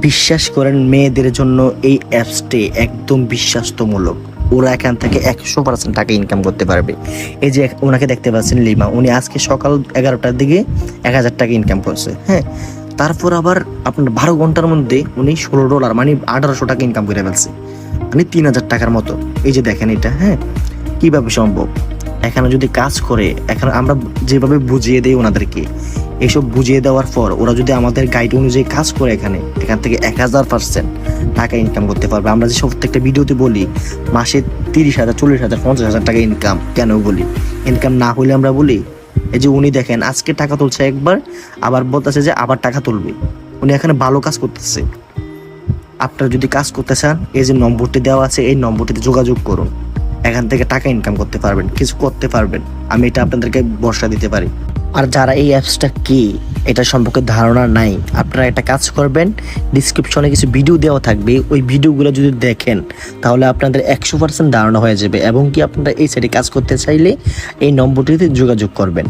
বিশ্বাস করেন, মেয়েদের জন্য এই অ্যাপসটি একদম বিশ্বাসমূলক। ওরা এখান থেকে 100% টাকা ইনকাম করতে পারবে। এই যে ওনাকে দেখতে পাচ্ছেন লিমা, উনি আজকে সকাল 11টার দিকে 1000 টাকা ইনকাম করছে। হ্যাঁ, তারপর আবার আপনার 12 ঘন্টার মধ্যে উনি $16 মানে 1800 টাকা ইনকাম করে ফেলছে, মানে 3000 টাকার মতো। এই যে দেখেন এটা, হ্যাঁ, কিভাবে সম্ভব? এখানে যদি কাজ করে, এখানে আমরা যেভাবে বুঝিয়ে দেই ওনাদেরকে, এইসব বুঝিয়ে দেওয়ার পর ওরা যদি আমাদের গাইড অনুযায়ী কাজ করে এখান থেকে 1000% টাকা ইনকাম করতে পারবে। আমরা যে প্রত্যেকটা ভিডিওতে বলি মাসে 30,000, 40,000, 50,000 টাকা ইনকাম, কেন বলি? ইনকাম না হলে আমরা বলি? এই যে উনি দেখেন আজকে টাকা তুলছে একবার, আবার বলতেছে যে আবার টাকা তুলবে। উনি এখানে ভালো কাজ করতেছে। আপনারা যদি কাজ করতে চান, এই যে নম্বরটি দেওয়া আছে, এই নম্বরটিতে যোগাযোগ করুন। এখান থেকে টাকা ইনকাম করতে পারবেন, কিছু করতে পারবেন। আমি এটা আপনাদেরকে ভরসা দিতে পারি। আর যারা এই অ্যাপসটা কি এটা সম্পর্কে ধারণা নাই, আপনারা একটা কাজ করবেন, ডিসক্রিপশনে কিছু ভিডিও দেওয়া থাকবে, ওই ভিডিওগুলো যদি দেখেন তাহলে আপনাদের 100% ধারণা হয়ে যাবে। এবং কি আপনারা এই সাইটে কাজ করতে চাইলে এই নম্বরটিতে যোগাযোগ করবেন।